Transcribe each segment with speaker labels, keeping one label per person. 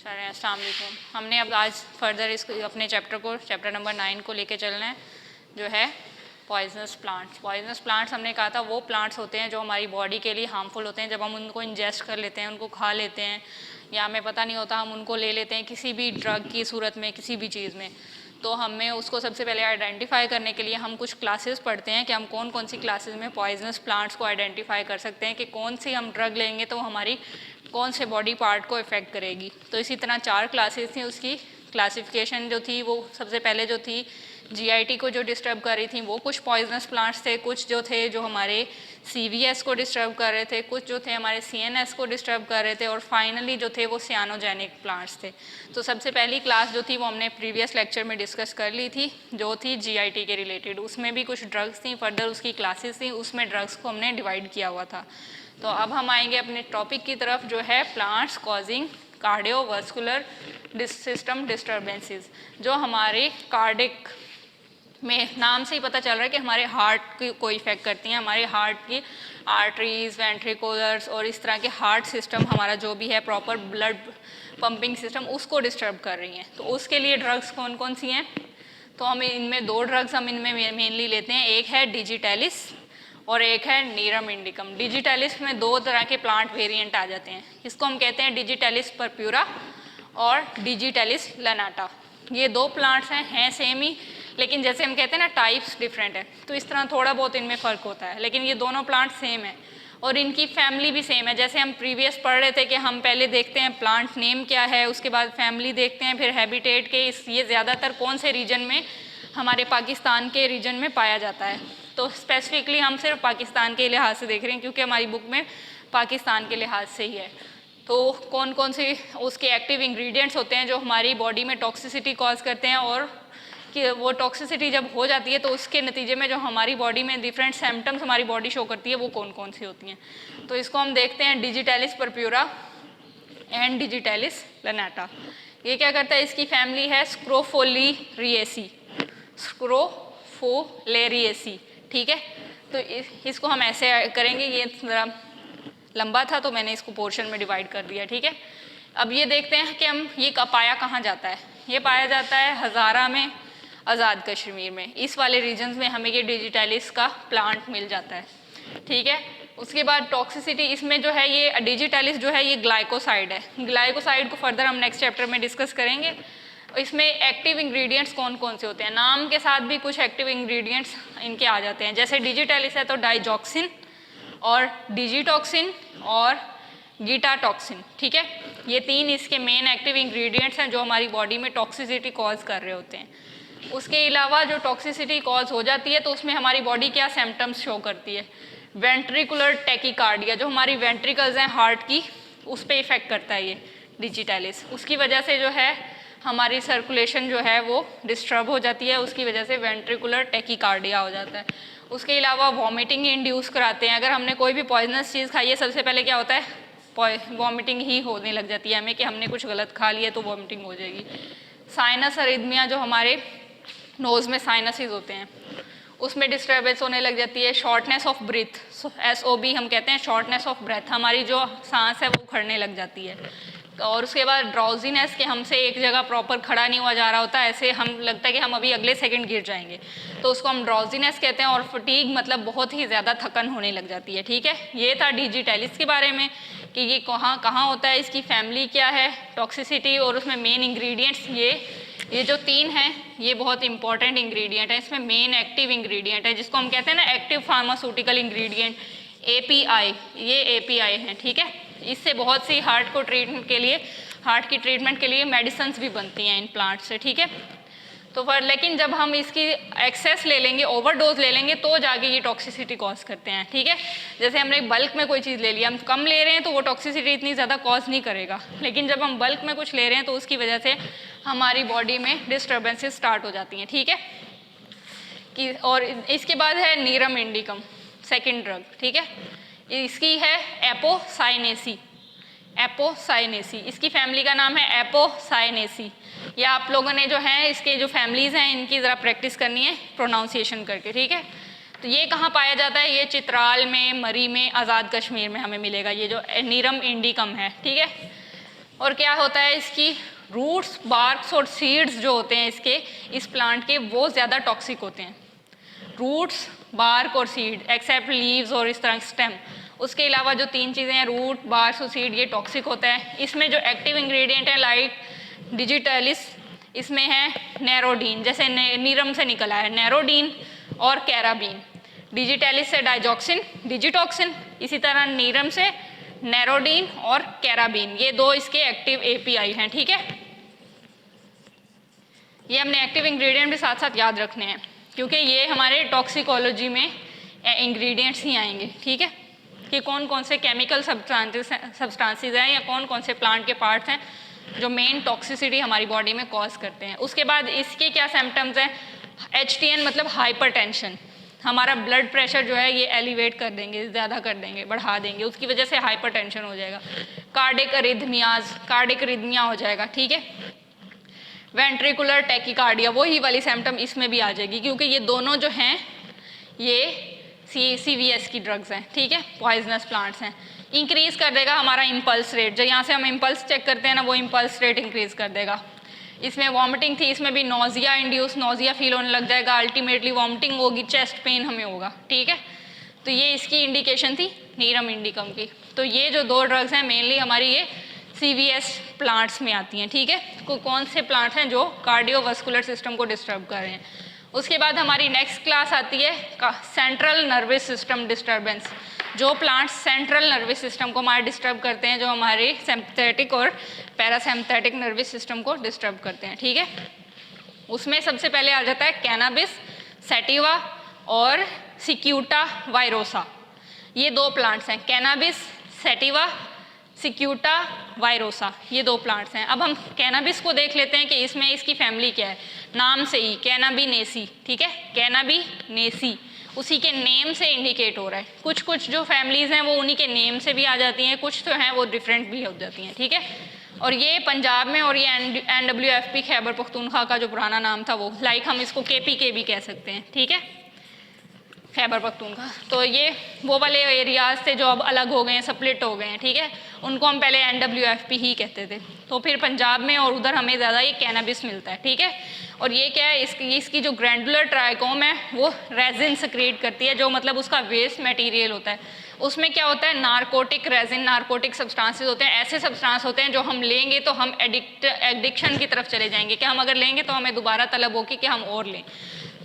Speaker 1: सारे अस्सलाम वालेकुम। हमने अब आज फर्दर इस अपने चैप्टर नंबर 9 को लेके चलना है, जो है पॉइजनस प्लांट्स। पॉइजनस प्लांट्स हमने कहा था वो प्लांट्स होते हैं जो हमारी बॉडी के लिए हार्मफुल होते हैं। जब हम उनको इंजेस्ट कर लेते हैं, उनको खा लेते हैं, या हमें पता नहीं होता, हम उनको ले लेते हैं किसी भी ड्रग की सूरत में, किसी भी चीज़ में, तो हमें उसको सबसे पहले आइडेंटिफाई करने के लिए हम कुछ क्लासेस पढ़ते हैं कि हम कौन कौन सी क्लासेस में पॉइजनस प्लांट्स को आइडेंटिफाई कर सकते हैं कि कौन सी हम ड्रग लेंगे तो हमारी कौन से बॉडी पार्ट को इफ़ेक्ट करेगी। तो इसी तरह 4 क्लासेस थी। उसकी क्लासिफिकेशन जो थी वो सबसे पहले जो थी जीआईटी को जो डिस्टर्ब कर रही थी वो कुछ पॉइजनस प्लांट्स थे, कुछ जो थे जो हमारे सीवीएस को डिस्टर्ब कर रहे थे, कुछ जो थे हमारे सीएनएस को डिस्टर्ब कर रहे थे, और फाइनली जो थे वो सियानोजेनिक प्लांट्स थे। तो सबसे पहली क्लास जो थी वो हमने प्रीवियस लेक्चर में डिस्कस कर ली थी, जो थी जीआईटी के रिलेटेड। उसमें भी कुछ ड्रग्स थी, फर्दर उसकी क्लासेस थी, उसमें ड्रग्स को हमने डिवाइड किया हुआ था। तो अब हम आएंगे अपने टॉपिक की तरफ, जो है plants causing cardiovascular system disturbances, जो हमारे कार्डिक में नाम से ही पता चल रहा है कि हमारे हार्ट को इफेक्ट करती हैं। हमारे हार्ट की आर्टरीज, वेंट्रिकुलर्स और इस तरह के हार्ट सिस्टम, हमारा जो भी है प्रॉपर ब्लड पंपिंग सिस्टम, उसको डिस्टर्ब कर रही हैं। तो उसके लिए ड्रग्स कौन कौन सी हैं? तो हम इनमें 2 ड्रग्स हम इनमें मेनली लेते हैं। एक है डिजिटैलिस और एक है नीरम इंडिकम। डिजिटैलिस में 2 तरह के प्लांट वेरिएंट आ जाते हैं। इसको हम कहते हैं डिजिटैलिस परप्यूरा और डिजिटैलिस लैनाटा। ये 2 प्लांट्स हैं सेम ही, लेकिन जैसे हम कहते हैं ना टाइप्स डिफरेंट है, तो इस तरह थोड़ा बहुत इनमें फ़र्क होता है, लेकिन ये दोनों प्लांट सेम है और इनकी फैमिली भी सेम है। जैसे हम प्रीवियस पढ़ रहे थे कि हम पहले देखते हैं प्लांट नेम क्या है, उसके बाद फैमिली देखते हैं, फिर हैबिटेट के ये ज़्यादातर कौन से रीजन में, हमारे पाकिस्तान के रीजन में पाया जाता है। तो स्पेसिफिकली हम सिर्फ पाकिस्तान के लिहाज से देख रहे हैं क्योंकि हमारी बुक में पाकिस्तान के लिहाज से ही है। तो कौन कौन से उसके एक्टिव इंग्रेडिएंट्स होते हैं जो हमारी बॉडी में टॉक्सिसिटी कॉज करते हैं, और कि वो टॉक्सिसिटी जब हो जाती है तो उसके नतीजे में जो हमारी बॉडी में डिफरेंट सिम्टम्स हमारी बॉडी शो करती है वो कौन कौन सी होती हैं। तो इसको हम देखते हैं डिजिटैलिस परप्यूरा एंड डिजिटैलिस लैनाटा। ये क्या करता है? इसकी फैमिली है स्क्रोफोलिरिएसी, स्क्रोफोलेरिएसी, ठीक है। तो इसको हम ऐसे करेंगे, ये ज़रा लंबा था तो मैंने इसको पोर्शन में डिवाइड कर दिया, ठीक है। अब ये देखते हैं कि हम ये पाया कहाँ जाता है। ये पाया जाता है हज़ारा में, आज़ाद कश्मीर में, इस वाले रीजन्स में हमें ये डिजिटैलिस का प्लांट मिल जाता है, ठीक है। उसके बाद टॉक्सिसिटी इसमें जो है, ये डिजिटैलिस जो है ये ग्लाइकोसाइड है। ग्लाइकोसाइड को फर्दर हम नेक्स्ट चैप्टर में डिस्कस करेंगे। इसमें एक्टिव इंग्रेडिएंट्स कौन कौन से होते हैं, नाम के साथ भी कुछ एक्टिव इंग्रेडिएंट्स इनके आ जाते हैं। जैसे डिजिटैलिस है तो डाइजॉक्सिन और डिजिटॉक्सिन और गीटाटॉक्सिन, ठीक है। ये 3 इसके मेन एक्टिव इंग्रेडिएंट्स हैं जो हमारी बॉडी में टॉक्सिसिटी कॉज कर रहे होते हैं। उसके अलावा जो टॉक्सिसिटी कॉज हो जाती है तो उसमें हमारी बॉडी क्या सिम्टम्स शो करती है? वेंट्रिकुलर टैकीकार्डिया, जो हमारी वेंट्रिकल्स हैं हार्ट की, उस पर इफेक्ट करता है ये डिजिटैलिस। उसकी वजह से जो है हमारी सर्कुलेशन जो है वो डिस्टर्ब हो जाती है, उसकी वजह से वेंट्रिकुलर टैकीकार्डिया हो जाता है। उसके अलावा वॉमिटिंग इंड्यूस कराते हैं। अगर हमने कोई भी पॉइजनस चीज़ खाई है, सबसे पहले क्या होता है? वॉमिटिंग ही होने लग जाती है हमें कि हमने कुछ गलत खा लिया तो वॉमिटिंग हो जाएगी। साइनस अरिथमिया, जो हमारे नोज़ में साइनसेस होते हैं, उसमें डिस्टर्बेंस होने लग जाती है। शॉर्टनेस ऑफ ब्रीथ, SOB हम कहते हैं, शॉर्टनेस ऑफ ब्रेथ, हमारी जो सांस है वो उखड़ने लग जाती है। और उसके बाद ड्राउजीनेस, कि हमसे एक जगह प्रॉपर खड़ा नहीं हुआ जा रहा होता, ऐसे हम लगता है कि हम अभी अगले सेकंड गिर जाएंगे, तो उसको हम ड्राउजीनेस कहते हैं। और फटीग मतलब बहुत ही ज़्यादा थकन होने लग जाती है, ठीक है। ये था डिजिटैलिस के बारे में कि ये कहाँ कहाँ होता है, इसकी फैमिली क्या है, टॉक्सिसिटी, और उसमें मेन इंग्रेडिएंट्स ये जो 3 हैं ये बहुत इंपॉर्टेंट इंग्रेडिएंट है। इसमें मेन एक्टिव इंग्रेडिएंट है जिसको हम कहते हैं ना एक्टिव फार्मास्यूटिकल इंग्रेडिएंट, API, ये API हैं, ठीक है। इससे बहुत सी हार्ट की ट्रीटमेंट के लिए मेडिसिन्स भी बनती हैं इन प्लांट से, ठीक है। तो लेकिन जब हम इसकी एक्सेस ले लेंगे, ओवरडोज ले लेंगे, तो जाके ये टॉक्सिसिटी कॉज करते हैं, ठीक है। जैसे हमने बल्क में कोई चीज़ ले लिया, हम कम ले रहे हैं तो वो टॉक्सिसिटी इतनी ज़्यादा कॉज नहीं करेगा, लेकिन जब हम बल्क में कुछ ले रहे हैं तो उसकी वजह से हमारी बॉडी में डिस्टर्बेंसेस स्टार्ट हो जाती हैं, ठीक है। कि और इसके बाद है नीरम इंडिकम, सेकेंड ड्रग, ठीक है। इसकी है एपोसाइनेसी, इसकी फैमिली का नाम है एपोसाइनेसी। या आप लोगों ने जो है इसके जो फैमिलीज़ हैं इनकी ज़रा प्रैक्टिस करनी है प्रोनाउंसिएशन करके, ठीक है। तो ये कहाँ पाया जाता है? ये चित्राल में, मरी में, आज़ाद कश्मीर में हमें मिलेगा, ये जो नीरम इंडिकम है, ठीक है। और क्या होता है, इसकी रूट्स, बार्क्स और सीड्स जो होते हैं इसके, इस प्लांट के, वो ज़्यादा टॉक्सिक होते हैं। रूट्स, बार्क और सीड, एक्सेप्ट लीव्स और इस तरह स्टेम, उसके अलावा जो 3 चीज़ें हैं, रूट, बार्क और सीड, ये टॉक्सिक होता है। इसमें जो एक्टिव इंग्रेडिएंट है लाइक डिजिटलिस, इसमें है नैरोडीन, जैसे नीरम से निकला है नैरोडीन और कैराबीन। डिजिटलिस से डाइजॉक्सिन, डिजिटॉक्सिन, इसी तरह नीरम से नैरोडीन और कैराबीन, ये 2 इसके एक्टिव एपीआई हैं। ठीक है, ये हमने एक्टिव इंग्रेडिएंट भी साथ साथ याद रखने हैं, क्योंकि ये हमारे टॉक्सिकोलॉजी में इंग्रेडिएंट्स ही आएंगे। ठीक है, कि कौन कौन से केमिकल सब्सटेंसेस हैं या कौन कौन से प्लांट के पार्ट्स हैं जो मेन टॉक्सिसिटी हमारी बॉडी में कॉज करते हैं। उसके बाद इसके क्या सिम्टम्स हैं, HTN मतलब हाइपरटेंशन, हमारा ब्लड प्रेशर जो है ये एलिवेट कर देंगे, ज़्यादा कर देंगे, बढ़ा देंगे, उसकी वजह से हाइपरटेंशन हो जाएगा। कार्डिक अरिथमियाज, कार्डिक अरिथमिया हो जाएगा। ठीक है, वेंट्रिकुलर टैकीकार्डिया, वही वाली सिम्टम इसमें भी आ जाएगी, क्योंकि ये दोनों जो हैं ये CVS की ड्रग्स हैं। ठीक है, पॉइजनस प्लांट्स हैं। इंक्रीज कर देगा हमारा इम्पल्स रेट, जो यहाँ से हम इम्पल्स चेक करते हैं ना, वो इम्पल्स रेट इंक्रीज कर देगा। इसमें वॉमिटिंग थी, इसमें भी नोजिया इंड्यूस, नोजिया फील होने लग जाएगा, अल्टीमेटली वॉमिटिंग होगी, चेस्ट पेन हमें होगा। ठीक है, तो ये इसकी इंडिकेशन थी नीरम इंडिकम की। तो ये जो 2 ड्रग्स हैं मेनली हमारी ये CVS प्लांट्स में आती हैं। ठीक है, कौन से प्लांट्स हैं जो कार्डियोवास्कुलर सिस्टम को डिस्टर्ब कर रहे हैं। उसके बाद हमारी नेक्स्ट क्लास आती है सेंट्रल नर्वस सिस्टम डिस्टर्बेंस, जो प्लांट्स सेंट्रल नर्वस सिस्टम को हमारे डिस्टर्ब करते हैं, जो हमारे सिंपैथेटिक और पैरासिम्पैथेटिक नर्वस सिस्टम को डिस्टर्ब करते हैं। ठीक है, उसमें सबसे पहले आ जाता है कैनाबिस सैटिवा और सिक्यूटा वायरोसा, ये 2 प्लांट्स हैं। कैनाबिस सैटिवा, सिक्यूटा वायरोसा, ये 2 प्लांट्स हैं। अब हम कैनाबिस को देख लेते हैं कि इसमें इसकी फैमिली क्या है, नाम से ही कैनाबिनेसी। ठीक है, कैनाबिनेसी उसी के नेम से इंडिकेट हो रहा है। कुछ कुछ जो फैमिलीज़ हैं वो उन्हीं के नेम से भी आ जाती हैं, कुछ तो हैं वो डिफरेंट भी हो जाती हैं। ठीक है, और ये पंजाब में, और ये NWFP खैबर पख्तूनख्वा का जो पुराना नाम था वो, लाइक हम इसको KPK भी कह सकते हैं। ठीक है, खैबर पख्तूनख्वा। तो ये वो वाले एरियाज थे जो अब अलग हो गए हैं, स्प्लिट हो गए हैं। ठीक है, उनको हम पहले NWFP ही कहते थे। तो फिर पंजाब में और उधर हमें ज़्यादा ये कैनाबिस मिलता है। ठीक है, और ये क्या है, इसकी जो ग्रैंडुलर ट्राइकोम है वो रेजिन सक्रिएट करती है, जो मतलब उसका वेस्ट मटेरियल होता है। उसमें क्या होता है, नारकोटिक रेजिन, नारकोटिक सब्सटेंसेस होते हैं, ऐसे सब्सटेंस होते हैं जो हम लेंगे तो हम एडिक्शन की तरफ चले जाएंगे, कि हम अगर लेंगे तो हमें दोबारा तलब होगी कि हम और लें,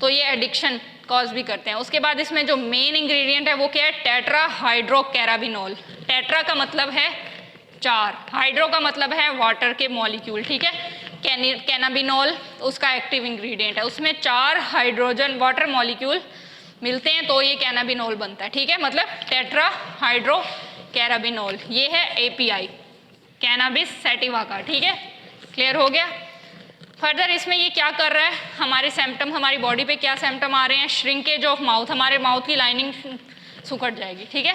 Speaker 1: तो ये एडिक्शन कॉज भी करते हैं। उसके बाद इसमें जो मेन इंग्रेडिएंट है वो क्या है, टेट्रा हाइड्रोकैराबिनोल। टेट्रा का मतलब है 4, हाइड्रो का मतलब है वाटर के मॉलिक्यूल। ठीक है, कैनाबिनोल उसका एक्टिव इंग्रेडिएंट है, उसमें 4 हाइड्रोजन वाटर मॉलिक्यूल मिलते हैं तो ये कैनाबिनोल बनता है। ठीक है, मतलब टेट्रा हाइड्रो कैराबिनोल, ये है API कैनाबिस सैटिवा का। ठीक है, क्लियर हो गया। फर्दर इसमें ये क्या कर रहा है, हमारे सिम्टम, हमारी बॉडी पे क्या सिम्टम आ रहे हैं, श्रिंकेज ऑफ माउथ, हमारे माउथ की लाइनिंग सुखड़ जाएगी। ठीक है,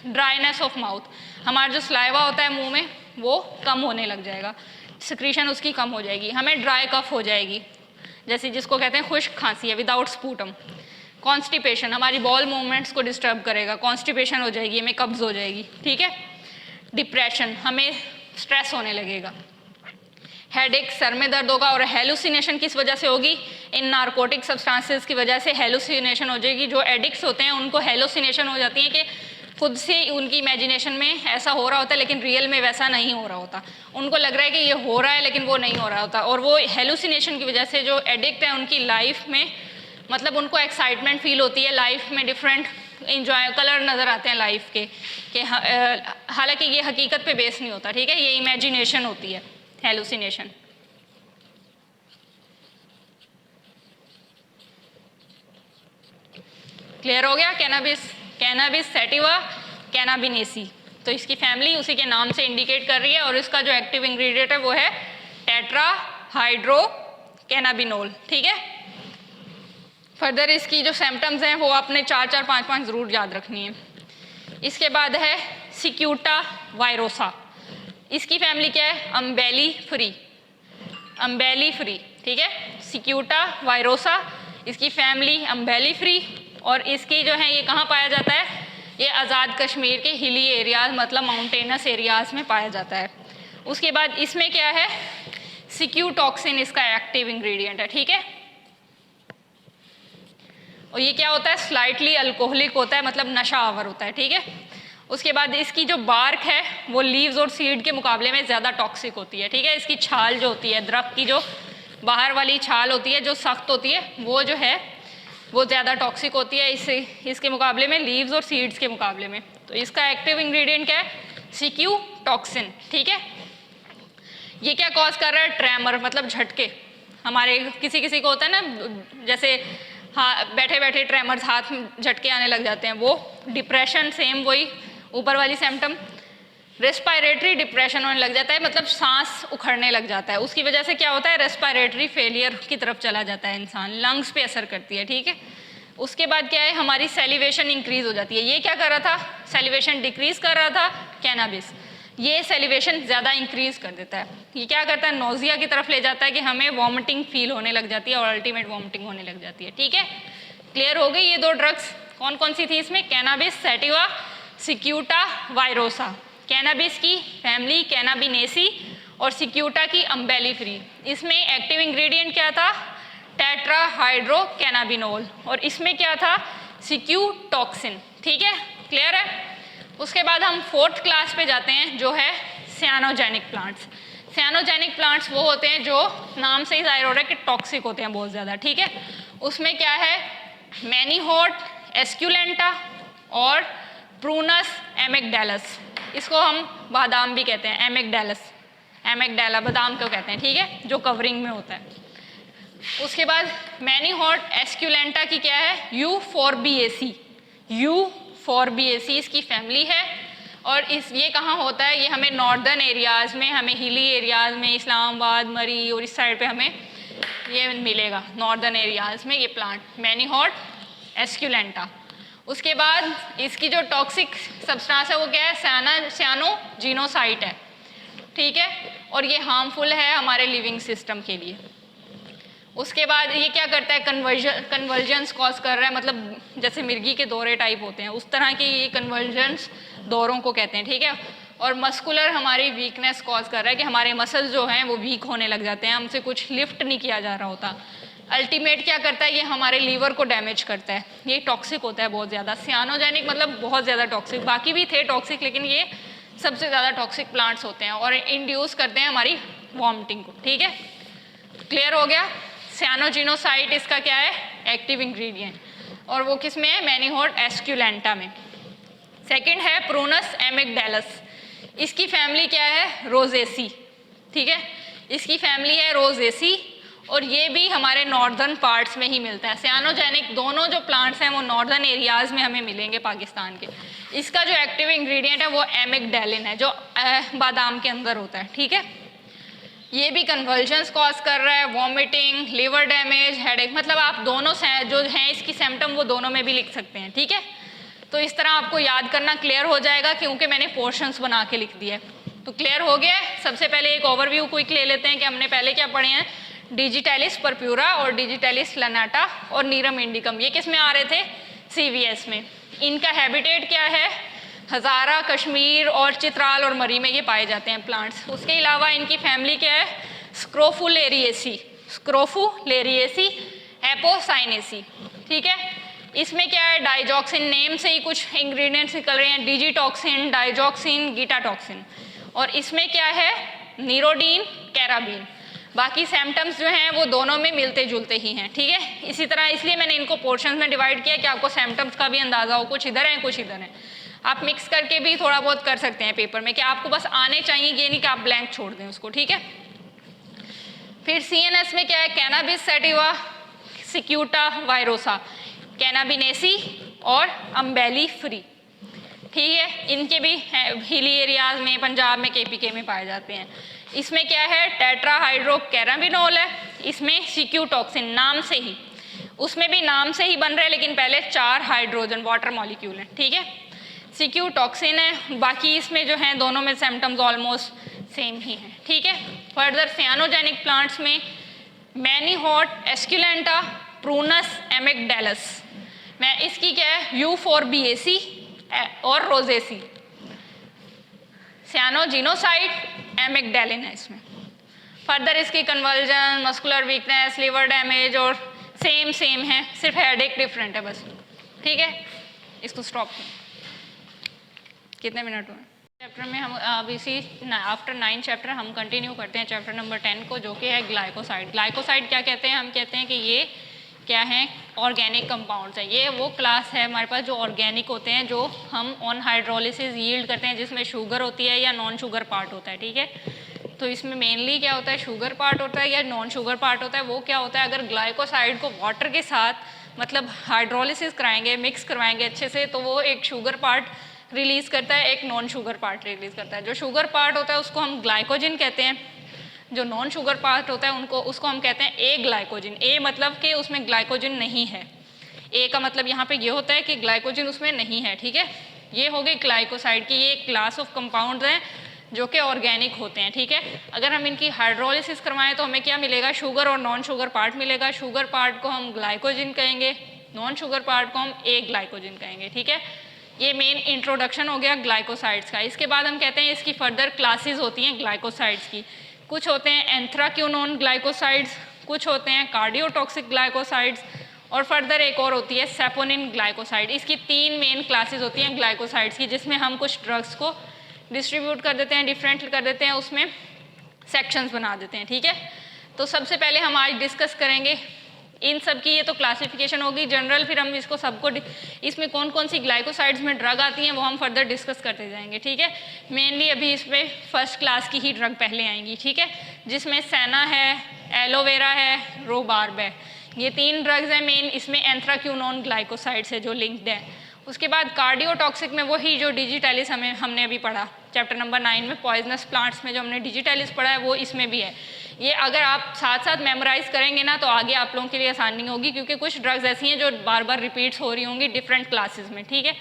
Speaker 1: ड्राइनेस ऑफ माउथ, हमारा जो स्लाइवा होता है मुंह में वो कम होने लग जाएगा, सिक्रीशन उसकी कम हो जाएगी, हमें ड्राई कफ हो जाएगी, जैसे जिसको कहते हैं खुश्क खांसी है विदाउट स्पूटम। कॉन्स्टिपेशन, हमारी बॉल मूवमेंट्स को डिस्टर्ब करेगा, कॉन्स्टिपेशन हो जाएगी, हमें कब्ज हो जाएगी। ठीक है, डिप्रेशन, हमें स्ट्रेस होने लगेगा। हेडेक, सर में दर्द होगा, और हेलुसिनेशन किस वजह से होगी, इन नारकोटिक सब्सटेंसेस की वजह से हेलुसिनेशन हो जाएगी। जो एडिक्ट्स होते हैं उनको हेलुसिनेशन हो जाती है कि खुद से उनकी इमेजिनेशन में ऐसा हो रहा होता है लेकिन रियल में वैसा नहीं हो रहा होता, उनको लग रहा है कि ये हो रहा है लेकिन वो नहीं हो रहा होता। और वो हेलुसिनेशन की वजह से जो एडिक्ट है उनकी लाइफ में, मतलब उनको एक्साइटमेंट फील होती है, लाइफ में डिफरेंट इंजॉय कलर नज़र आते हैं लाइफ के, कि हालांकि ये हकीकत पे बेस नहीं होता। ठीक है, ये इमेजिनेशन होती है हेलुसिनेशन। क्लियर हो गया। कैनाबिस सैटिवा कैनाबिनेसी, तो इसकी फैमिली उसी के नाम से इंडिकेट कर रही है, और इसका जो एक्टिव इंग्रेडिएंट है वो है टेट्रा हाइड्रो कैनाबिनोल। ठीक है, फर्दर इसकी जो सिम्टम्स हैं वो आपने 4-4, 5-5 ज़रूर याद रखनी है। इसके बाद है सिक्यूटा वायरोसा, इसकी फैमिली क्या है, अम्बेलिफ्री। ठीक है, सिक्यूटा वायरोसा, इसकी फैमिली अम्बेलिफ्री, और इसकी जो है ये कहाँ पाया जाता है, ये आज़ाद कश्मीर के हिली एरियाज, मतलब माउंटेनस एरियाज में पाया जाता है। उसके बाद इसमें क्या है, सिक्यूटॉक्सिन इसका एक्टिव इंग्रेडिएंट है, ठीक है। और ये क्या होता है, स्लाइटली अल्कोहलिक होता है, मतलब नशा आवर होता है, ठीक है। उसके बाद इसकी जो बार्क है वो लीव्स और सीड के मुकाबले में ज़्यादा टॉक्सिक होती है, ठीक है। इसकी छाल जो होती है, दरख्त की जो बाहर वाली छाल होती है जो सख्त होती है, वो जो है वो ज़्यादा टॉक्सिक होती है इसके मुकाबले में, लीव्स और सीड्स के मुकाबले में। तो इसका एक्टिव इंग्रेडिएंट क्या है, सिक्यूटॉक्सिन, ठीक है। ये क्या कॉज कर रहा है, ट्रेमर, मतलब झटके। हमारे किसी किसी को होता है ना, जैसे हाँ बैठे बैठे ट्रेमर्स, हाथ में झटके आने लग जाते हैं, वो डिप्रेशन, सेम वही ऊपर वाली सिम्टम। रेस्पिरेटरी डिप्रेशन होने लग जाता है, मतलब सांस उखड़ने लग जाता है। उसकी वजह से क्या होता है, रेस्पिरेटरी फेलियर की तरफ चला जाता है इंसान, लंग्स पे असर करती है, ठीक है। उसके बाद क्या है, हमारी सेलिवेशन इंक्रीज हो जाती है। ये क्या कर रहा था, सेलिवेशन डिक्रीज कर रहा था कैनाबिस, ये सेलिवेशन ज़्यादा इंक्रीज कर देता है। ये क्या करता है, नोजिया की तरफ ले जाता है कि हमें वॉमिटिंग फील होने लग जाती है और अल्टीमेट वॉमिटिंग होने लग जाती है, ठीक है। क्लियर हो गई ये दो ड्रग्स कौन कौन सी थी इसमें, कैनाबिस सैटिवा, सिक्यूटा वायरोसा। कैनाबिस की फैमिली कैनाबिनेसी और सिक्यूटा की अम्बेलिफ्री। इसमें एक्टिव इंग्रेडिएंट क्या था, टेट्राहाइड्रोकैनाबिनोल, और इसमें क्या था, सिक्यूटॉक्सिन, ठीक है। क्लियर है। उसके बाद हम फोर्थ क्लास पे जाते हैं, जो है सियानोजेनिक प्लांट्स। सियानोजेनिक प्लांट्स वो होते हैं जो नाम से ही जाहिर हो रहा है कि टॉक्सिक होते हैं बहुत ज़्यादा, ठीक है। उसमें क्या है, मैनीहॉट, एस्क्यूलेंटा और प्रूनस एमिगडालस। इसको हम बादाम भी कहते हैं, एमिगडालस, एमिगडाला बादाम को कहते हैं, ठीक है, जो कवरिंग में होता है। उसके बाद मैनीहॉट एस्क्यूलेंटा की क्या है, यूफोर्बिएसी, यूफोर्बिएसी इसकी फैमिली है। और ये कहाँ होता है, ये हमें नॉर्दर्न एरियाज़ में, हमें हिली एरियाज़ में, इस्लामाबाद, मरी और इस साइड पे हमें ये मिलेगा, नॉर्दर्न एरियाज़ में ये प्लांट, मैनीहॉट एस्क्यूलेंटा। उसके बाद इसकी जो टॉक्सिक सब्सटेंस है वो क्या है, सियानोजिनोसाइट है, ठीक है, और ये हार्मफुल है हमारे लिविंग सिस्टम के लिए। उसके बाद ये क्या करता है, कन्वर्जन्स कॉज कर रहा है, मतलब जैसे मिर्गी के दौरे टाइप होते हैं उस तरह के ये कन्वर्जन्स दौरों को कहते हैं, ठीक है। और मस्कुलर हमारी वीकनेस कॉज कर रहा है कि हमारे मसल्स जो हैं वो वीक होने लग जाते हैं, हमसे कुछ लिफ्ट नहीं किया जा रहा होता। अल्टीमेट क्या करता है, ये हमारे लीवर को डैमेज करता है। ये टॉक्सिक होता है बहुत ज़्यादा, सियानोजेनिक मतलब बहुत ज़्यादा टॉक्सिक, बाकी भी थे टॉक्सिक लेकिन ये सबसे ज़्यादा टॉक्सिक प्लांट्स होते हैं और इंड्यूस करते हैं हमारी वॉमिटिंग को, ठीक है। क्लियर हो गया। सियानोजिनोसाइट इसका क्या है, एक्टिव इंग्रेडिएंट, और वो किस में है, मैनीहॉट एस्क्यूलेंटा में। सेकंड है प्रूनस एमिगडालस, इसकी फैमिली क्या है, रोजेसी, ठीक है, इसकी फैमिली है रोजेसी, और ये भी हमारे नॉर्दर्न पार्ट्स में ही मिलता है। सियानोजेनिक दोनों जो प्लांट्स हैं वो नॉर्दर्न एरियाज़ में हमें मिलेंगे पाकिस्तान के। इसका जो एक्टिव इंग्रेडिएंट है वो एमिगडालिन है, जो बादाम के अंदर होता है, ठीक है। ये भी कन्वर्जन्स कॉज कर रहा है, वॉमिटिंग, लिवर डैमेज, हेडेक, मतलब आप दोनों जो हैं इसकी सिम्टम वो दोनों में भी लिख सकते हैं, ठीक है। तो इस तरह आपको याद करना क्लियर हो जाएगा क्योंकि मैंने पोर्शंस बना के लिख दिया है। तो क्लियर हो गया है। सबसे पहले एक ओवरव्यू क्विक ले लेते हैं कि हमने पहले क्या पढ़े हैं, डिजिटैलिस पर्प्यूरा और डिजिटैलिस लनाटा और नीरम इंडिकम, ये किस में आ रहे थे, CVS में। इनका हैबिटेट क्या है, हज़ारा, कश्मीर और चित्राल और मरी में ये पाए जाते हैं प्लांट्स। उसके अलावा इनकी फैमिली क्या है, स्क्रोफुलेरिएसी, स्क्रोफुलेरिएसी, एपोसाइनेसी, ठीक है। इसमें क्या है, डाइजॉक्सिन, नेम से ही कुछ इंग्रेडिएंट्स निकल रहे हैं, डिजिटॉक्सिन, डाइजॉक्सिन, गीटाटॉक्सिन, और इसमें क्या है, नीरोडीन, कैराबीन। बाकी सिम्टम्स जो हैं वो दोनों में मिलते जुलते ही हैं, ठीक है। इसी तरह इसलिए मैंने इनको पोर्शंस में डिवाइड किया कि आपको सिम्टम्स का भी अंदाजा हो, कुछ इधर हैं कुछ इधर हैं। आप मिक्स करके भी थोड़ा बहुत कर सकते हैं पेपर में, कि आपको बस आने चाहिए, ये नहीं कि आप ब्लैंक छोड़ दें उसको, ठीक है। फिर CNS में क्या है, कैनाबिस सैटिवा, सिक्यूटा वायरोसा, कैनाबिनेसी और अम्बेलिफ्री, ठीक है। इनके भी हिली एरियाज में, पंजाब में, KPK में पाए जाते हैं। इसमें क्या है, टेट्राहाइड्रोकैनाबिनोल है, इसमें सिक्यूटॉक्सिन, नाम से ही, उसमें भी नाम से ही बन रहा है लेकिन पहले 4 हाइड्रोजन वाटर मॉलिक्यूल हैं, ठीक है। सिक्यूटॉक्सिन है, बाकी इसमें जो हैं दोनों में सिम्टम्स ऑलमोस्ट सेम ही हैं, ठीक है। फर्दर सियानोजेनिक प्लांट्स में मैनीहॉट एस्क्यूलेंटा, प्रूनस एमिगडालस, मैं इसकी क्या है, यूफोर्बिएसी और रोजेसी। सियानोजिनोसाइड, एमिग्डालिन है इसमें। फर्दर इसकी conversion, muscular weakness, liver damage और सेम है, सिर्फ हेडेक डिफरेंट है बस, ठीक है। इसको स्टॉप कितने मिनट हुए? चैप्टर में हम अब इसी आफ्टर 9 चैप्टर हम कंटिन्यू करते हैं चैप्टर नंबर 10 को, जो कि है ग्लाइकोसाइड। ग्लाइकोसाइड क्या कहते हैं? हम कहते हैं कि ये क्या है? ऑर्गेनिक कंपाउंड्स है। ये वो क्लास है हमारे पास जो ऑर्गेनिक होते हैं, जो हम ऑन हाइड्रोलिसिस यील्ड करते हैं, जिसमें शुगर होती है या नॉन शुगर पार्ट होता है, ठीक है। तो इसमें मेनली क्या होता है? शुगर पार्ट होता है या नॉन शुगर पार्ट होता है। वो क्या होता है? अगर ग्लाइकोसाइड को वाटर के साथ मतलब हाइड्रोलिसिस कराएंगे, मिक्स करवाएंगे अच्छे से, तो वो एक शुगर पार्ट रिलीज करता है, एक नॉन शुगर पार्ट रिलीज करता है। जो शुगर पार्ट होता है उसको हम ग्लाइकोजन कहते हैं, जो नॉन शुगर पार्ट होता है उसको हम कहते हैं ए ग्लाइकोजन। ए मतलब कि उसमें ग्लाइकोजन नहीं है। ए का मतलब यहाँ पे ये होता है कि ग्लाइकोजन उसमें नहीं है, ठीक है। ये हो गई ग्लाइकोसाइड की, ये एक क्लास ऑफ कंपाउंड्स हैं जो कि ऑर्गेनिक होते हैं, ठीक है। अगर हम इनकी हाइड्रोलिसिस करवाएं तो हमें क्या मिलेगा? शुगर और नॉन शुगर पार्ट मिलेगा। शुगर पार्ट को हम ग्लाइकोजन कहेंगे, नॉन शुगर पार्ट को हम ए ग्लाइकोजन कहेंगे, ठीक है। ये मेन इंट्रोडक्शन हो गया ग्लाइकोसाइड्स का। इसके बाद हम कहते हैं इसकी फर्दर क्लासेस होती हैं ग्लाइकोसाइड्स की। कुछ होते हैं एंथ्राक्यूनोन ग्लाइकोसाइड्स, कुछ होते हैं कार्डियोटॉक्सिक ग्लाइकोसाइड्स, और फर्दर एक और होती है सैपोनिन ग्लाइकोसाइड। इसकी 3 मेन क्लासेस होती हैं ग्लाइकोसाइड्स की, जिसमें हम कुछ ड्रग्स को डिस्ट्रीब्यूट कर देते हैं, डिफरेंट कर देते हैं, उसमें सेक्शंस बना देते हैं, ठीक है। तो सबसे पहले हम आज डिस्कस करेंगे इन सब की, ये तो क्लासिफिकेशन होगी जनरल, फिर हम इसको सबको इसमें कौन कौन सी ग्लाइकोसाइड्स में ड्रग आती हैं वो हम फर्दर डिस्कस करते जाएंगे, ठीक है। मेनली अभी इसमें फर्स्ट क्लास की ही ड्रग पहले आएंगी, ठीक है, जिसमें सेना है, एलोवेरा है, रोबार्ब है। ये 3 ड्रग्स हैं मेन। इसमें एंथ्राक्यूनोन ग्लाइकोसाइड्स है जो लिंक्ड है। उसके बाद कार्डियोटॉक्सिक में वही जो डिजिटैलिस हमने अभी पढ़ा चैप्टर नंबर 9 में, पॉइजनस प्लांट्स में जो हमने डिजिटैलिस पढ़ा है वो इसमें भी है। ये अगर आप साथ साथ मेमोराइज करेंगे ना तो आगे आप लोगों के लिए आसानी होगी, क्योंकि कुछ ड्रग्स ऐसी हैं जो बार बार रिपीट्स हो रही होंगी डिफरेंट क्लासेस में, ठीक है।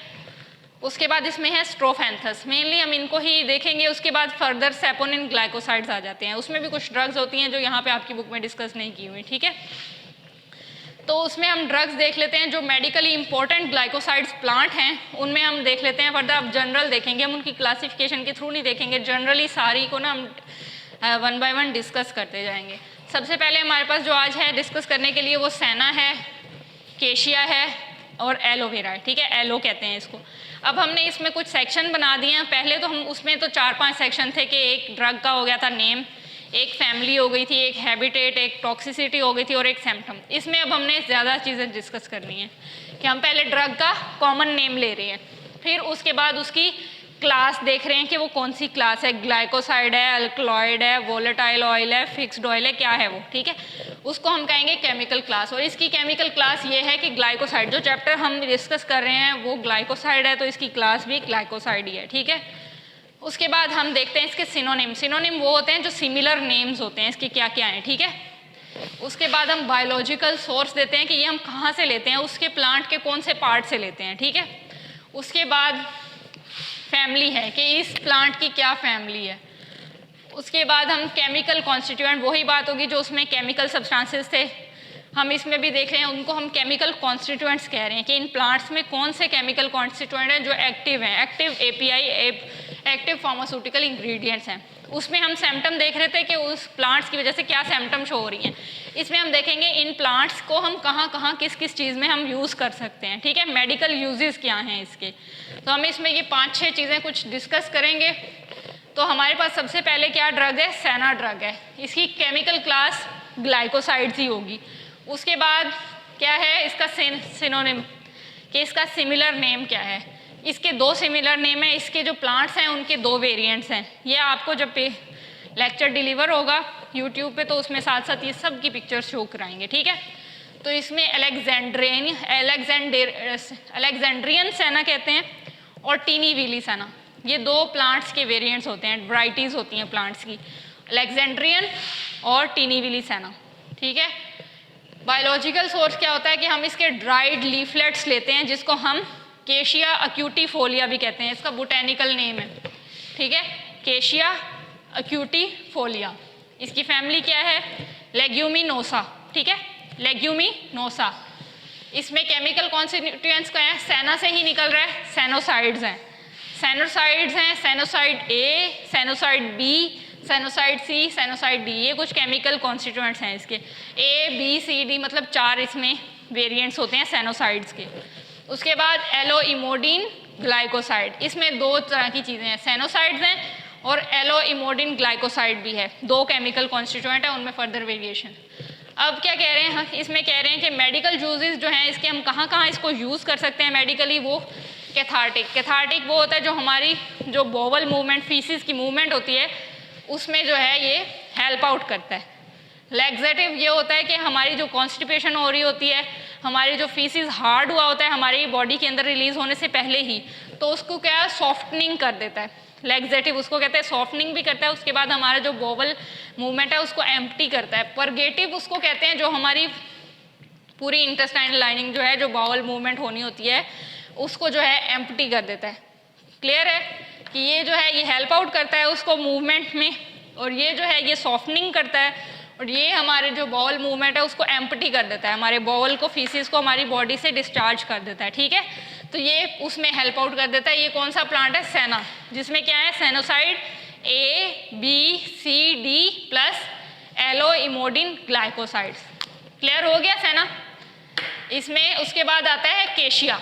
Speaker 1: उसके बाद इसमें है स्ट्रोफेंथस, मेनली हम इनको ही देखेंगे। उसके बाद फर्दर सैपोनिन ग्लाइकोसाइड्स आ जाते हैं, उसमें भी कुछ ड्रग्स होती हैं जो यहाँ पे आपकी बुक में डिस्कस नहीं की हुई, ठीक है। तो उसमें हम ड्रग्स देख लेते हैं जो मेडिकली इंपॉर्टेंट ग्लाइकोसाइड्स प्लांट हैं, उनमें हम देख लेते हैं। फर्दर अब जनरल देखेंगे, हम उनकी क्लासिफिकेशन के थ्रू नहीं देखेंगे, जनरली सारी को ना हम 1 बाय 1 डिस्कस करते जाएंगे। सबसे पहले हमारे पास जो आज है डिस्कस करने के लिए वो सेना है, केशिया है और एलोवेरा है, ठीक है। एलो कहते हैं इसको। अब हमने इसमें कुछ सेक्शन बना दिए हैं। पहले तो हम उसमें तो 4-5 सेक्शन थे कि एक ड्रग का हो गया था नेम, एक फैमिली हो गई थी, एक हैबिटेट, एक टॉक्सिसिटी हो गई थी और एक सिम्टम। इसमें अब हमने ज़्यादा चीज़ें डिस्कस करनी है कि हम पहले ड्रग का कॉमन नेम ले रहे हैं, फिर उसके बाद उसकी क्लास देख रहे हैं कि वो कौन सी क्लास है, ग्लाइकोसाइड है, अल्कलॉइड है, वोलेटाइल ऑयल है, फिक्स्ड ऑयल है, क्या है वो, ठीक है। उसको हम कहेंगे केमिकल क्लास। और इसकी केमिकल क्लास ये है कि ग्लाइकोसाइड, जो चैप्टर हम डिस्कस कर रहे हैं वो ग्लाइकोसाइड है, तो इसकी क्लास भी ग्लाइकोसाइड ही है, ठीक है। उसके बाद हम देखते हैं इसके सिनोनिम। सिनोनिम वो होते हैं जो सिमिलर नेम्स होते हैं, इसके क्या क्या हैं, ठीक है। उसके बाद हम बायोलॉजिकल सोर्स देते हैं कि ये हम कहाँ से लेते हैं, उसके प्लांट के कौन से पार्ट से लेते हैं, ठीक है। उसके बाद फैमिली है कि इस प्लांट की क्या फैमिली है। उसके बाद हम केमिकल कॉन्स्टिट्यूएंट, वही बात होगी जो उसमें केमिकल सब्सटेंसेस थे, हम इसमें भी देख रहे हैं, उनको हम केमिकल कॉन्स्टिट्यूएंट्स कह रहे हैं कि इन प्लांट्स में कौन से केमिकल कॉन्स्टिट्यूएंट हैं जो एक्टिव हैं, active API, active pharmaceutical ingredients हैं। उसमें हम सिम्टम देख रहे थे कि उस प्लांट्स की वजह से क्या सिम्टम शो हो रही हैं। इसमें हम देखेंगे इन प्लांट्स को हम कहाँ कहाँ किस किस चीज़ में हम यूज़ कर सकते हैं, ठीक है, मेडिकल यूजेस क्या हैं इसके। तो हम इसमें ये 5-6 चीज़ें कुछ डिस्कस करेंगे। तो हमारे पास सबसे पहले क्या ड्रग है? सेना ड्रग है। इसकी केमिकल क्लास ग्लाइकोसाइड्स ही होगी। उसके बाद क्या है इसका सिनोनिम, कि इसका सिमिलर नेम क्या है। इसके 2 सिमिलर नेम है, इसके जो प्लांट्स हैं उनके 2 वेरिएंट्स हैं। ये आपको जब लेक्चर डिलीवर होगा यूट्यूब पे तो उसमें साथ साथ ये सब की पिक्चर्स शो कराएंगे, ठीक है। तो इसमें अलेक्जेंड्रियन सेना कहते हैं और टीनी वीली सेना, ये 2 प्लांट्स के वेरिएंट्स होते हैं, वैराइटीज़ होती हैं प्लांट्स की, अलेक्जेंड्रियन और टीनी वीली सेना, ठीक है। बायोलॉजिकल सोर्स क्या होता है कि हम इसके ड्राइड लीफलेट्स लेते हैं, जिसको हम केशिया अक्यूटीफोलिया भी कहते हैं, इसका बोटेनिकल नेम है, ठीक है, केशिया अक्यूटीफोलिया। इसकी फैमिली क्या है? लेग्यूमिनोसा, ठीक है, लेग्यूमिनोसा। इसमें केमिकल कॉन्स्टिट्यूएंट्स क्या है? सेना से ही निकल रहा है, सेनोसाइड्स हैं। सेनोसाइड्स हैं, सेनोसाइड ए, सेनोसाइड बी, सेनोसाइड सी, सेनोसाइड डी, ये कुछ केमिकल कॉन्स्टिट्यूएंट्स हैं इसके। ए बी सी डी मतलब 4 इसमें वेरिएंट्स होते हैं सेनोसाइड्स के। उसके बाद एलो इमोडिन ग्लाइकोसाइड, इसमें 2 तरह की चीज़ें हैं, सेनोसाइड्स हैं और एलो इमोडिन ग्लाइकोसाइड भी है, 2 केमिकल कॉन्स्टिट्यूएंट है, उनमें फर्दर वेरिएशन। अब क्या कह रहे हैं, इसमें कह रहे हैं कि मेडिकल यूजेस जो हैं इसके हम कहाँ कहाँ इसको यूज़ कर सकते हैं मेडिकली, वो कैथार्टिक वो होता है जो हमारी जो बोवल मूवमेंट, फीसिस की मूवमेंट होती है उसमें जो है ये हेल्प आउट करता है। लैक्सेटिव ये होता है कि हमारी जो कॉन्स्टिपेशन हो रही होती है, हमारी जो फीसिस हार्ड हुआ होता है हमारी बॉडी के अंदर रिलीज होने से पहले ही, तो उसको क्या सॉफ्टनिंग कर देता है। लैक्सेटिव उसको कहते हैं, सॉफ्टनिंग भी करता है। उसके बाद हमारा जो बोवल मूवमेंट है उसको एम्प्टी करता है। परगेटिव उसको कहते हैं जो हमारी पूरी इंटेस्टाइनल लाइनिंग जो है, जो बाउल मूवमेंट होनी होती है उसको जो है एम्प्टी कर देता है। क्लियर है कि ये जो है ये हेल्प आउट करता है उसको मूवमेंट में, और ये जो है ये सॉफ्टनिंग करता है, और ये हमारे जो बाउल मूवमेंट है उसको एम्प्टी कर देता है, हमारे बाउल को, फीसिस को हमारी बॉडी से डिस्चार्ज कर देता है। ठीक है, तो ये उसमें हेल्प आउट कर देता है। ये कौन सा प्लांट है, सेना, जिसमें क्या है sennoside A B C D plus aloe emodin glycosides. Clear हो गया सेना। इसमें उसके बाद आता है केशिया,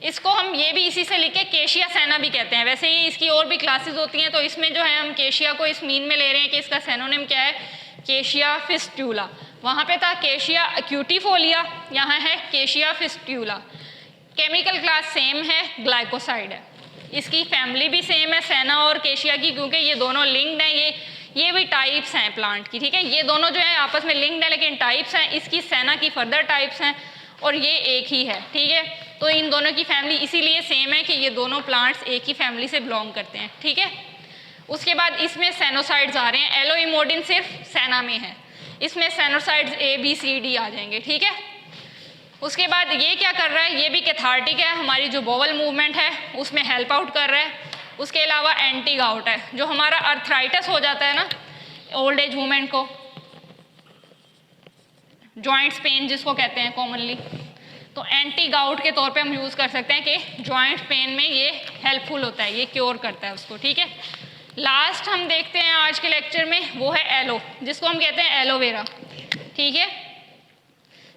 Speaker 1: इसको हम ये भी इसी से लिखे केशिया सेना भी कहते हैं। वैसे ये इसकी और भी क्लासेस होती हैं, तो इसमें जो है हम केशिया को इस मीन में ले रहे हैं कि इसका सेनोनिम क्या है, केशिया फिस्ट्यूला। वहाँ पे था केशिया एक्यूटिफोलिया, यहाँ है केशिया फिस्ट्यूला। केमिकल क्लास सेम है, ग्लाइकोसाइड है। इसकी फैमिली भी सेम है सेना और केशिया की, क्योंकि ये दोनों लिंक्ड हैं। ये भी टाइप्स हैं प्लांट की। ठीक है, ये दोनों जो है आपस में लिंक्ड है लेकिन टाइप्स हैं। इसकी सेना की फर्दर टाइप्स हैं और ये एक ही है। ठीक है, तो इन दोनों की फैमिली इसीलिए सेम है कि ये दोनों प्लांट्स एक ही फैमिली से बिलोंग करते हैं। ठीक है, उसके बाद इसमें सेनोसाइड्स आ रहे हैं। एलो इमोडिन सिर्फ सेना में है, इसमें sennosides A B C D आ जाएंगे। ठीक है, उसके बाद ये क्या कर रहा है, ये भी कैथार्टिक है, हमारी जो बोवल मूवमेंट है उसमें हेल्प आउट कर रहा है। उसके अलावा एंटी गाउट है, जो हमारा अर्थराइटिस हो जाता है ना ओल्ड एज वूमेन को, जॉइंट्स पेन जिसको कहते हैं कॉमनली, तो एंटी गाउट के तौर पे हम यूज़ कर सकते हैं कि जॉइंट पेन में ये हेल्पफुल होता है, ये क्योर करता है उसको। ठीक है, लास्ट हम देखते हैं आज के लेक्चर में, वो है एलो, जिसको हम कहते हैं एलोवेरा। ठीक है,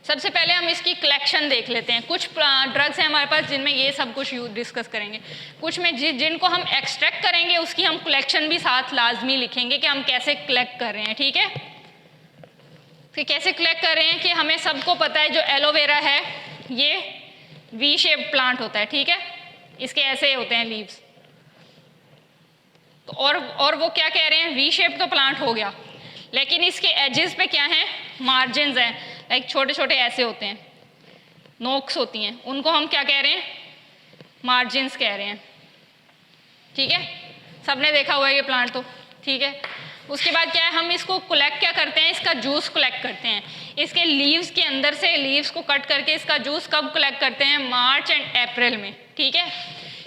Speaker 1: सबसे पहले हम इसकी कलेक्शन देख लेते हैं। कुछ ड्रग्स हैं हमारे पास जिनमें ये सब कुछ डिस्कस करेंगे, कुछ में जिनको हम एक्सट्रैक्ट करेंगे उसकी हम कलेक्शन भी साथ लाजमी लिखेंगे कि हम कैसे कलेक्ट कर रहे हैं। ठीक है, फिर कैसे कलेक्ट कर रहे हैं कि हमें सबको पता है जो एलोवेरा है ये वी शेप प्लांट होता है। ठीक है, इसके ऐसे होते हैं लीव्स, तो और वो क्या कह रहे हैं, वी शेप तो प्लांट हो गया लेकिन इसके एजेस पे क्या हैं, मार्जिन्स हैं, लाइक छोटे छोटे ऐसे होते हैं, नोक्स होती हैं, उनको हम क्या कह रहे हैं, मार्जिन्स कह रहे हैं। ठीक है, सबने देखा हुआ है ये प्लांट तो। ठीक है, उसके बाद क्या है, हम इसको कलेक्ट क्या करते हैं, इसका जूस कलेक्ट करते हैं। इसके लीव्स के अंदर से लीव्स को कट करके इसका जूस कब कलेक्ट करते हैं, मार्च एंड अप्रैल में। ठीक है,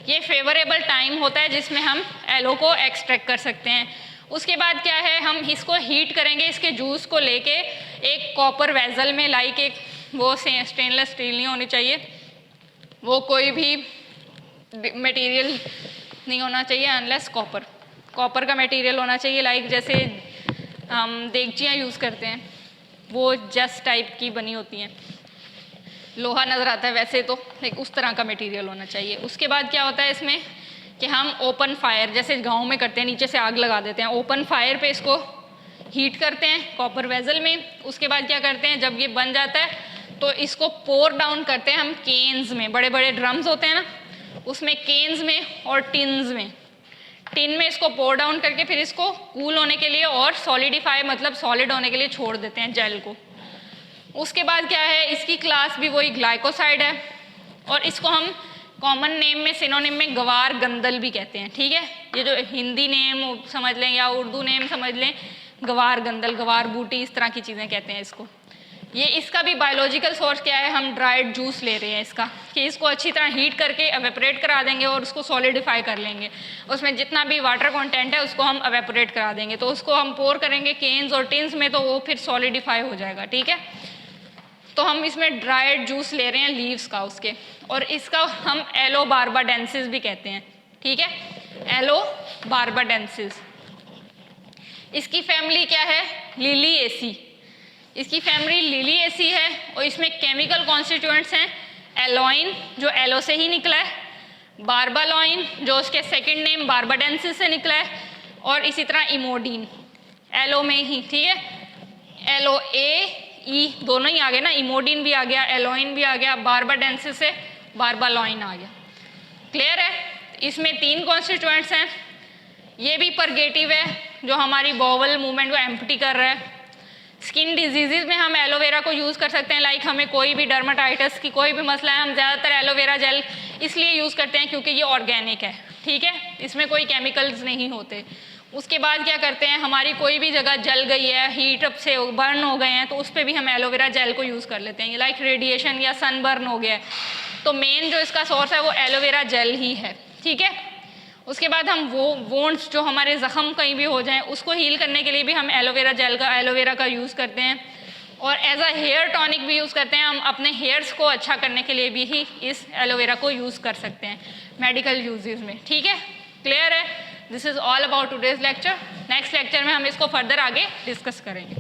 Speaker 1: ये फेवरेबल टाइम होता है जिसमें हम एलो को एक्सट्रैक्ट कर सकते हैं। उसके बाद क्या है, हम इसको हीट करेंगे, इसके जूस को लेके एक कॉपर वेजल में, लाइक एक वो स्टेनलेस स्टील नहीं होनी चाहिए, वो कोई भी मटेरियल नहीं होना चाहिए अनलेस कॉपर का मटेरियल होना चाहिए, लाइक जैसे हम देगचियाँ यूज़ करते हैं वो जस्ट टाइप की बनी होती हैं, लोहा नज़र आता है वैसे तो, लाइक उस तरह का मटेरियल होना चाहिए। उसके बाद क्या होता है इसमें कि हम ओपन फायर, जैसे गांव में करते हैं, नीचे से आग लगा देते हैं, ओपन फायर पे इसको हीट करते हैं कॉपर वेजल में। उसके बाद क्या करते हैं, जब ये बन जाता है तो इसको पोर डाउन करते हैं हम केन्स में, बड़े बड़े ड्रम्स होते हैं ना उसमें, केन्स में और टिन्स में, टिन में इसको पोर डाउन करके फिर इसको कूल होने के लिए और सॉलिडिफाई मतलब सॉलिड होने के लिए छोड़ देते हैं जेल को। उसके बाद क्या है, इसकी क्लास भी वही ग्लाइकोसाइड है और इसको हम कॉमन नेम में, सिनोनिम में गवार गंदल भी कहते हैं। ठीक है, ये जो हिंदी नेम समझ लें या उर्दू नेम समझ लें, गवार गंदल, गवार बूटी, इस तरह की चीज़ें कहते हैं इसको। ये इसका भी बायोलॉजिकल सोर्स क्या है, हम ड्राइड जूस ले रहे हैं इसका, कि इसको अच्छी तरह हीट करके एवेपोरेट करा देंगे और उसको सॉलिडिफाई कर लेंगे, उसमें जितना भी वाटर कंटेंट है उसको हम एवेपोरेट करा देंगे, तो उसको हम पोर करेंगे केन्स और टिन्स में, तो वो फिर सॉलिडिफाई हो जाएगा। ठीक है, तो हम इसमें ड्राइड जूस ले रहे हैं लीव्स का उसके, और इसका हम एलो बार्बाडेंसिस भी कहते हैं। ठीक है, एलो बार्बाडेंसिस। इसकी फैमिली क्या है, लिलिएसी। इसकी फैमिली लिलिएसी है और इसमें केमिकल कॉन्स्टिट्यूएंट्स हैं एलोइन जो एलो से ही निकला है, बार्बालोइन जो उसके सेकंड नेम बार्बाडेंसिस से निकला है, और इसी तरह इमोडीन एलो में ही, ठीक है। एलो ए ई दोनों ही आ गए ना, इमोडीन भी आ गया, एलोइन भी आ गया, बार्बाडेंसिस से बार्बालोइन आ गया। क्लियर है, इसमें 3 कॉन्स्टिट्यूएंट्स हैं। ये भी परगेटिव है जो हमारी बॉवल मूवमेंट को एम्प्टी कर रहा है। स्किन डिजीज़ में हम एलोवेरा को यूज़ कर सकते हैं, लाइक हमें कोई भी डर्माटाइटिस की कोई भी मसला है, हम ज़्यादातर एलोवेरा जेल इसलिए यूज़ करते हैं क्योंकि ये ऑर्गेनिक है, ठीक है, इसमें कोई केमिकल्स नहीं होते। उसके बाद क्या करते हैं, हमारी कोई भी जगह जल गई है, हीट अप से बर्न हो गए हैं, तो उस पर भी हम एलोवेरा जेल को यूज़ कर लेते हैं, लाइक रेडिएशन या सन बर्न हो गया है, तो मेन जो इसका सोर्स है वो एलोवेरा जेल ही है, ठीक है। उसके बाद हम वो वोंड्स जो हमारे ज़ख़म कहीं भी हो जाएं उसको हील करने के लिए भी हम एलोवेरा का यूज़ करते हैं, और एज अ हेयर टॉनिक भी यूज़ करते हैं। हम अपने हेयर्स को अच्छा करने के लिए भी ही इस एलोवेरा को यूज़ कर सकते हैं मेडिकल यूजेस में, ठीक है। क्लियर है, this is all about today's lecture. Next lecture में हम इसको फर्दर आगे डिस्कस करेंगे।